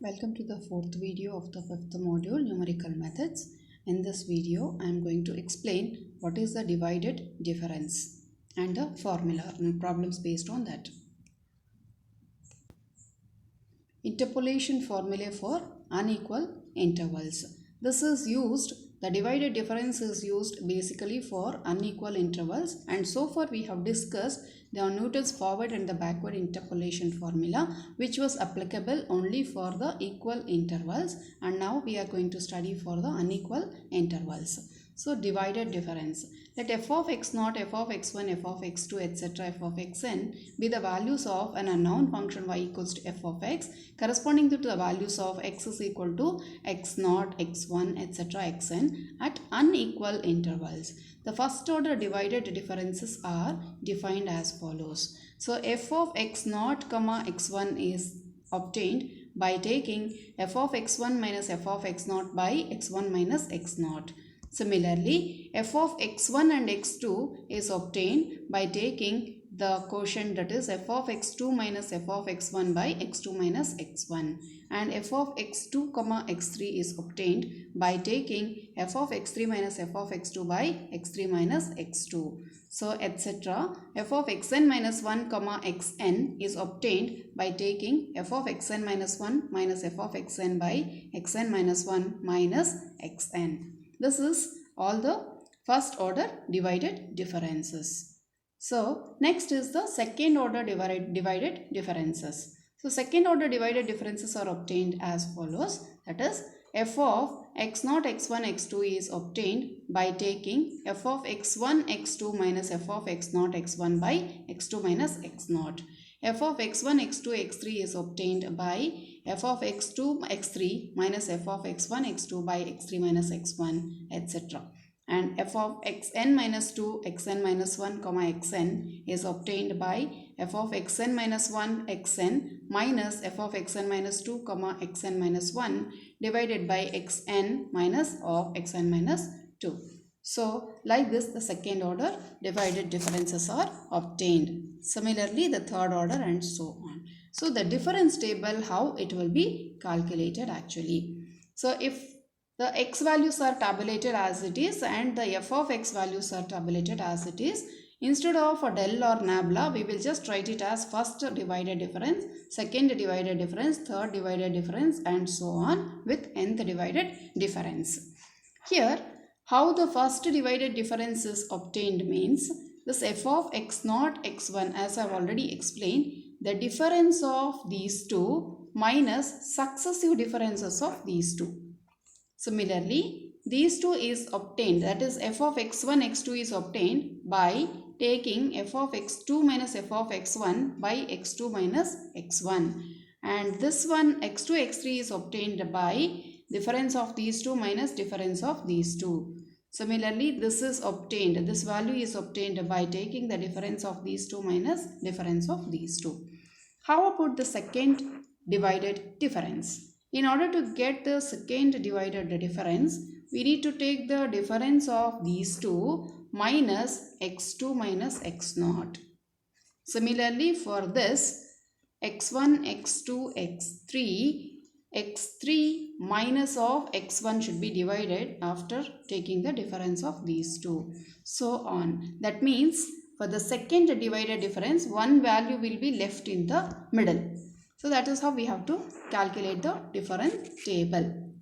Welcome to the fourth video of the fifth module, numerical methods. In this video, I am going to explain what is the divided difference and the formula and problems based on that. Interpolation formula for unequal intervals. This is used, the divided difference is used basically for unequal intervals, and so far we have discussed the Newton's forward and the backward interpolation formula, which was applicable only for the equal intervals, and now we are going to study for the unequal intervals. So divided difference. Let f of x0, f of x1, f of x2, etc. f of xn be the values of an unknown function y equals to f of x corresponding to the values of x is equal to x0, x1, etc. xn at unequal intervals. The first order divided differences are defined as follows. So f of x0, x1 is obtained by taking f of x1 minus f of x0 by x1 minus x0. Similarly, f of x1 and x2 is obtained by taking the quotient, that is f of x2 minus f of x1 by x2 minus x1, and f of x2, x3 is obtained by taking f of x3 minus f of x2 by x3 minus x2. So etc. f of xn minus 1, xn is obtained by taking f of xn minus 1 minus f of xn by xn minus 1 minus xn. This is all the first order divided differences. So next is the second order divided differences. So second order divided differences are obtained as follows. That is, f of x0, x1, x2 is obtained by taking f of x1, x2 minus f of x0, x1 by x2 minus x0. f of x1, x2, x3 is obtained by f of x2, x3 minus f of x1, x2 by x3 minus x1, etc. And f of xn minus 2, xn minus 1, xn is obtained by f of xn minus 1, xn minus f of xn minus 2, xn minus 1 divided by xn minus of xn minus 2. So, like this, the second order divided differences are obtained. Similarly, the third order and so on. So, the difference table, how it will be calculated actually. So, if the x values are tabulated as it is and the f of x values are tabulated as it is, instead of a del or nabla, we will just write it as first divided difference, second divided difference, third divided difference, and so on with nth divided difference. Here, how the first divided difference is obtained means, this f of x0, x1, as I have already explained, the difference of these two minus successive differences of these two. Similarly, these two is obtained, that is f of x1, x2 is obtained by taking f of x2 minus f of x1 by x2 minus x1. And this one x2, x3 is obtained by difference of these two minus difference of these two. Similarly, this is obtained, this value is obtained by taking the difference of these two minus difference of these two. How about the second divided difference? In order to get the second divided difference, we need to take the difference of these two minus x2 minus x0. Similarly, for this x1, x2, x3, x3 minus of x1 should be divided after taking the difference of these two. So on. That means for the second divided difference, one value will be left in the middle. So that is how we have to calculate the difference table.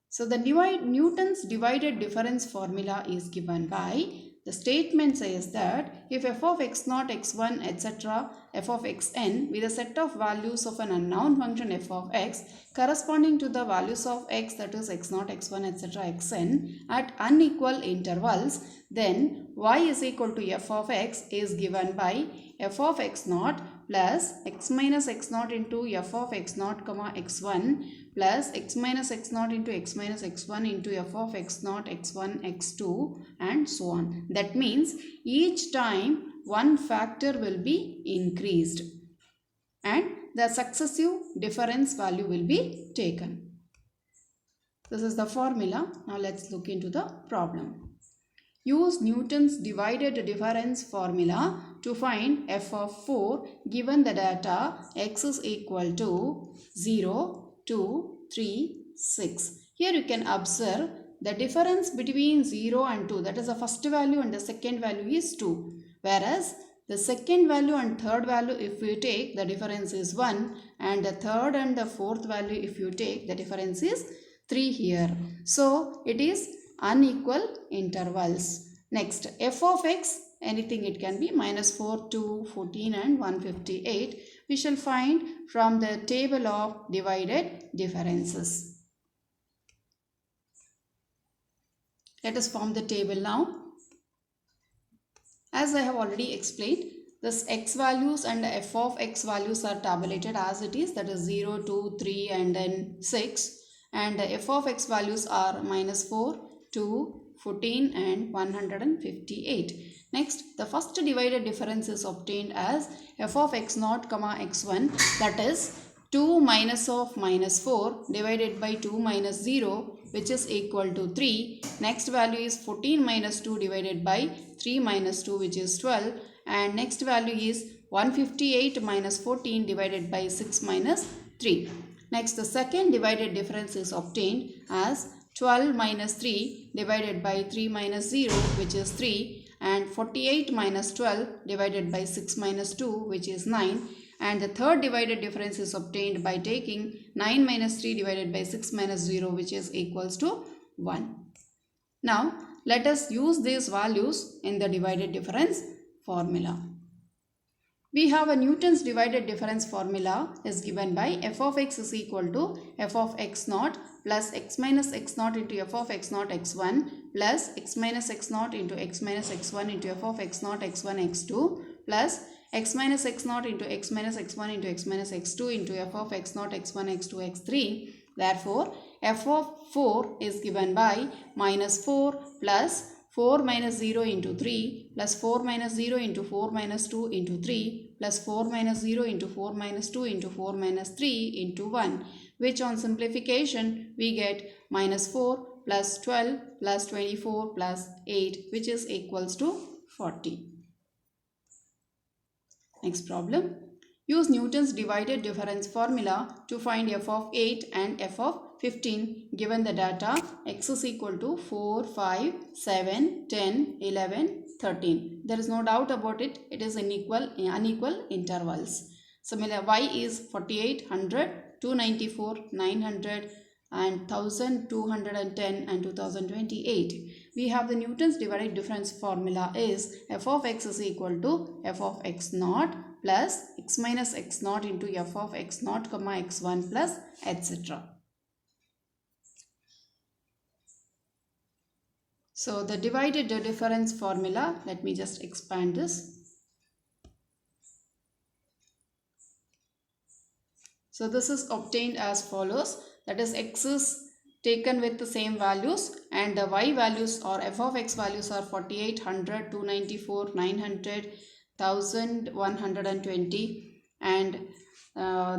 So the Newton's divided difference formula is given by, the statement says that if f of x0, x1, etc. f of xn with a set of values of an unknown function f of x corresponding to the values of x, that is x0, x1, etc. xn at unequal intervals, then y is equal to f of x is given by f of x0 plus x minus x0 into f of x0, x1 plus x minus x0 into x minus x1 into f of x0, x1, x2 and so on. That means each time one factor will be increased and the successive difference value will be taken. This is the formula. Now let's look into the problem. Use Newton's divided difference formula to find f of 4 given the data x is equal to 0, 2, 3, 6. Here you can observe the difference between 0 and 2, that is the first value and the second value is 2. Whereas the second value and third value if you take, the difference is 1, and the third and the fourth value if you take, the difference is 3 here. So it is unequal intervals. Next, f of x, anything it can be, -4, 2, 14 and 158. We shall find from the table of divided differences. Let us form the table now. As I have already explained, this x values and f of x values are tabulated as it is, that is 0, 2, 3 and then 6. And the f of x values are -4, 2, 14 and 158. Next, the first divided difference is obtained as f of x0, x1, that is 2 minus of -4 divided by 2 minus 0, which is equal to 3. Next value is 14 minus 2 divided by 3 minus 2, which is 12. And next value is 158 minus 14 divided by 6 minus 3. Next, the second divided difference is obtained as 12 minus 3 divided by 3 minus 0, which is 3. And 48 minus 12 divided by 6 minus 2, which is 9. And the third divided difference is obtained by taking 9 minus 3 divided by 6 minus 0, which is equals to 1. Now, let us use these values in the divided difference formula. We have a Newton's divided difference formula is given by f of x is equal to f of x0 plus x minus x0 into f of x0 x1 plus x minus x0 into x minus x1 into f of x0 x1 x2 plus x minus x0 into x minus x1 into x minus x2 into f of x0 x1 x2 x3. Therefore, f of 4 is given by -4 plus 4 minus 0 into 3 plus 4 minus 0 into 4 minus 2 into 3 plus 4 minus 0 into 4 minus 2 into 4 minus 3 into 1, which on simplification we get -4 plus 12 plus 24 plus 8, which is equals to 40. Next problem. Use Newton's divided difference formula to find f of 8 and f of 15 given the data x is equal to 4, 5, 7, 10, 11, 13. There is no doubt about it. It is unequal intervals. Similar, y is 48, 100, 294, 900 and 1210 and 2028. We have the Newton's divided difference formula is f of x is equal to f of x0 plus x minus x0 into f of x0, x1 plus etc. So the divided difference formula, let me just expand this. So this is obtained as follows, that is x is taken with the same values and the y values or f of x values are 48, 100, 294, 900, 1120 and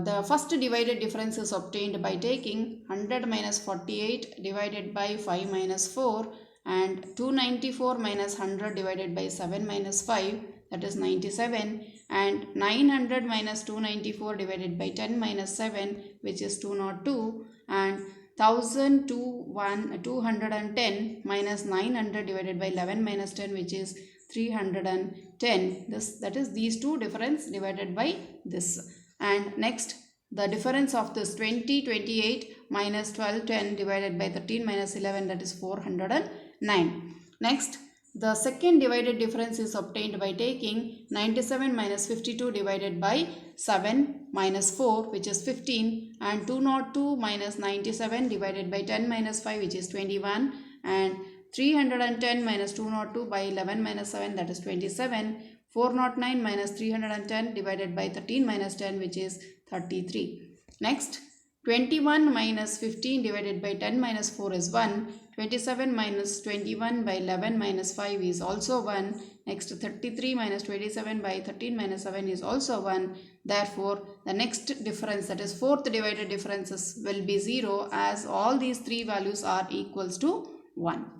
the first divided difference is obtained by taking 100 minus 48 divided by 5 minus 4 and 294 minus 100 divided by 7 minus 5, that is 97, and 900 minus 294 divided by 10 minus 7, which is 202, and 1210 minus 900 divided by 11 minus 10, which is 310. That is these two difference divided by this. And next, the difference of this 20, 28 minus 12, 10 divided by 13 minus 11, that is 409. Next, the second divided difference is obtained by taking 97 minus 52 divided by 7 minus 4, which is 15, and 202 minus 97 divided by 10 minus 5, which is 21, and 310 minus 202 by 11 minus 7, that is 27, 409 minus 310 divided by 13 minus 10, which is 33. Next, 21 minus 15 divided by 10 minus 4 is 1. 27 minus 21 by 11 minus 5 is also 1. Next, 33 minus 27 by 13 minus 7 is also 1. Therefore, the next difference, that is fourth divided differences, will be 0 as all these three values are equals to 1.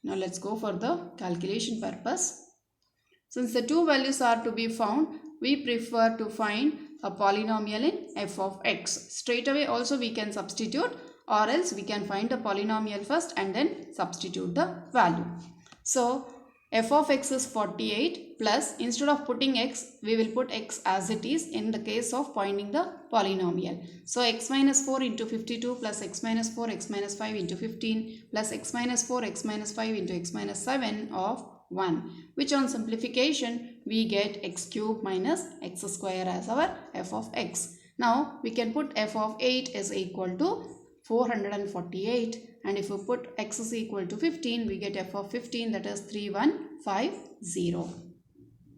Now let's go for the calculation purpose. Since the two values are to be found, we prefer to find a polynomial in f of x. Straight away also we can substitute, or else we can find the polynomial first and then substitute the value. So f of x is 48 plus, instead of putting x, we will put x as it is in the case of finding the polynomial. So x minus 4 into 52 plus x minus 4 x minus 5 into 15 plus x minus 4 x minus 5 into x minus 7 of 1, which on simplification we get x cube minus x square as our f of x. Now we can put f of 8 is equal to 448, and if we put x is equal to 15, we get f of 15, that is 3150.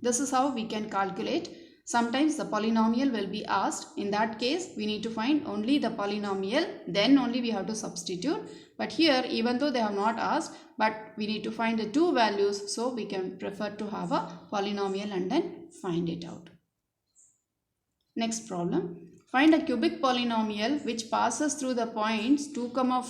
This is how we can calculate. Sometimes the polynomial will be asked. In that case, we need to find only the polynomial, then only we have to substitute. But here, even though they have not asked, but we need to find the two values, so we can prefer to have a polynomial and then find it out. Next problem. Find a cubic polynomial which passes through the points 2, 4,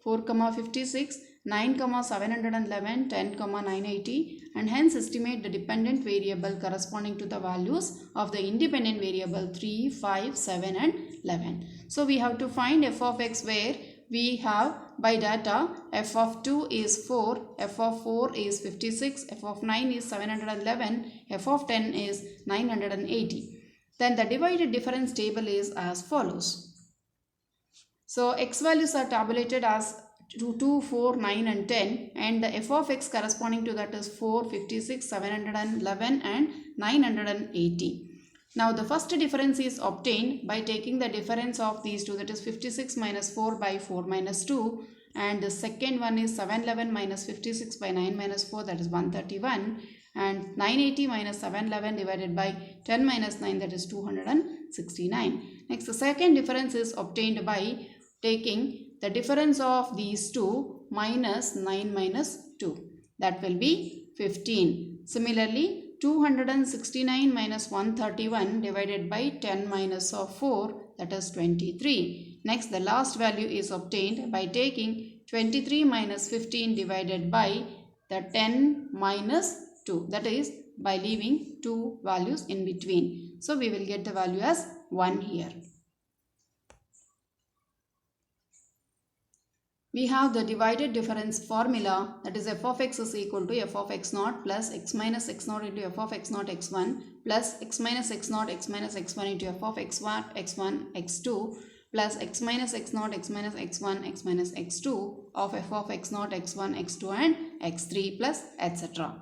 4, 56, 9, 711, 10, 980, and hence estimate the dependent variable corresponding to the values of the independent variable 3, 5, 7 and 11. So we have to find f of x, where we have by data f of 2 is 4, f of 4 is 56, f of 9 is 711, f of 10 is 980. Then the divided difference table is as follows. So x values are tabulated as 2, 4, 9 and 10, and the f of x corresponding to that is 4, 56, 711 and 980. Now the first difference is obtained by taking the difference of these two, that is 56 minus 4 by 4 minus 2, and the second one is 711 minus 56 by 9 minus 4, that is 131, and 980 minus 711 divided by 10 minus 9, that is 269. Next, the second difference is obtained by taking the difference of these two minus 9 minus 2, that will be 15. Similarly, 269 minus 131 divided by 10 minus of 4, that is 23. Next, the last value is obtained by taking 23 minus 15 divided by the 10 minus 2, that is by leaving two values in between. So we will get the value as 1 here. We have the divided difference formula, that is f of x is equal to f of x naught plus x minus x naught into f of x naught x1 plus x minus x naught x minus x1 into f of x1 x1 x2 plus x minus x naught x minus x1 x minus x2 of f of x naught x1 x2 and x3 plus etc.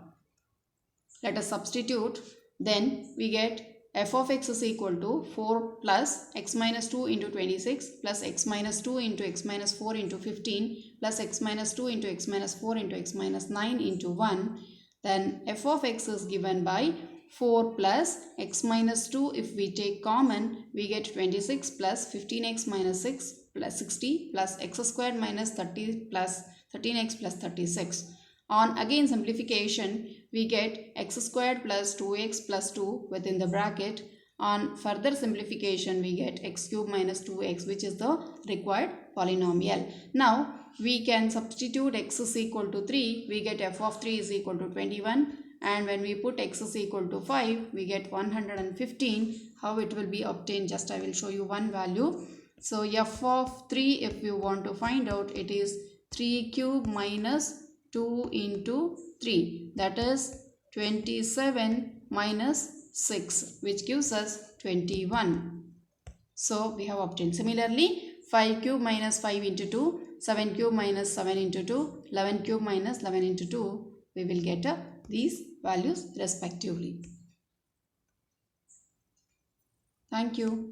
Let us substitute. Then we get f of x is equal to 4 plus x minus 2 into 26 plus x minus 2 into x minus 4 into 15 plus x minus 2 into x minus 4 into x minus 9 into 1. Then f of x is given by 4 plus x minus 2. If we take common, we get 26 plus 15x minus 6 plus 60 plus x squared minus 30 plus 13x plus 36. On again simplification, we get x squared plus 2x plus 2 within the bracket. On further simplification, we get x cube minus 2x, which is the required polynomial. Now, we can substitute x is equal to 3. We get f of 3 is equal to 21. And when we put x is equal to 5, we get 115. How it will be obtained? Just I will show you one value. So, f of 3, if you want to find out, it is 3 cube minus 2 into 3, that is 27 minus 6, which gives us 21. So we have obtained. Similarly, 5 cube minus 5 into 2, 7 cube minus 7 into 2, 11 cube minus 11 into 2, we will get these values respectively. Thank you.